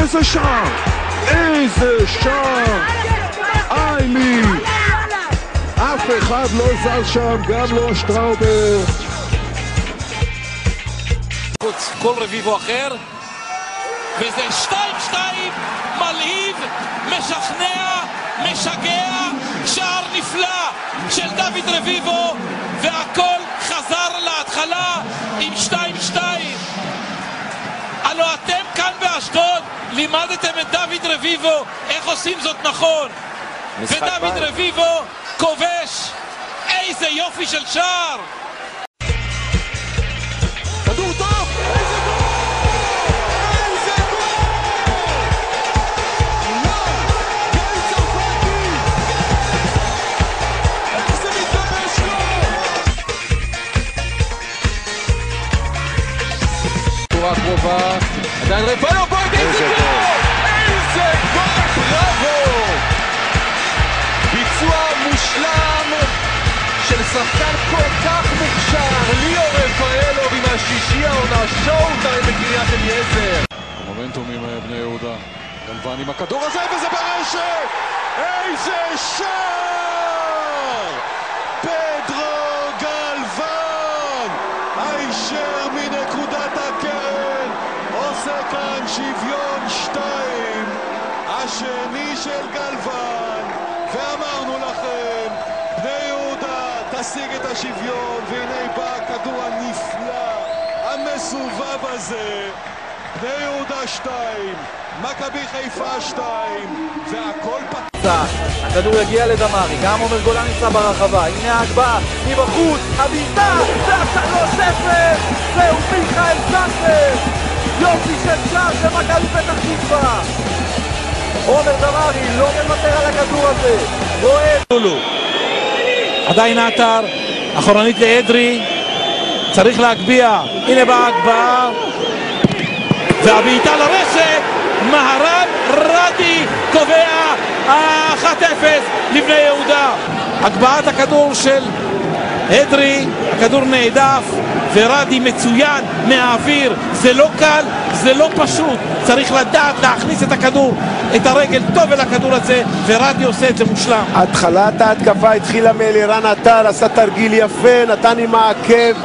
איזה שער! איזה שער! איילי! אף אחד לא זז שם, גם לא שטראובר. כל רביבו אחר, וזה 2-2, מלהיב, משכנע, משגע, שער נפלא של דוד רביבו, והכל חזר להתחלה עם 2-2. הלוא אתם כאן באשדוד לימדתם את דוד רביבו איך עושים זאת נכון, ודוד רביבו כובש. איזה יופי של שער! כדור טוב! איזה גול! איזה גול! גיא צרפתי! איזה מתגבש לו! תורה קרובה, עדיין רפאלו בועט, איזה גול! איזה גול! בראבו! ביצוע מושלם של שחקן כל כך מוכשר, ליאור רפאלוב עם השישי העונה, שואו טיים בקריית אליעזר. המומנטום עם בני יהודה, גלוון עם הכדור הזה וזה ברשת! איזה שער! פדרו גלוון הישר מנקודת הקרן עושה כאן שוויון 2, השני של גלוון, ואמרנו לכם בני יהודה תשיג את השוויון, והנה בא הכדור הנפלא המסובב הזה. בני יהודה 2, מכבי חיפה 2, והכל פתח. הכדור יגיע לדמרי, גם עומר גולן נמצא ברחבה, הנה ההגבהה מבחוץ, הבעיטה, וה-3-0, זהו מיכאל זנדברג, יופי של שער של מכבי פתח תקווה. עומר דמרי לא מוותר על הכדור הזה, רואה לולו, עדיין עטר, אחורנית לאדרי, צריך להגביע, הנה באה הגבהה, והבעיטה לרשת, מהרן רדי קובע 1-0 לבני יהודה. הגבהת הכדור של אדרי, הכדור נעדף, ורדי מצוין מהאוויר. זה לא קל, זה לא פשוט, צריך לדעת להכניס את הכדור, את הרגל טוב אל הכדור הזה, ורדי עושה את זה מושלם. התחלת ההתקפה התחילה מאלירן עטר, עשה תרגיל יפה, נתן עם העקב.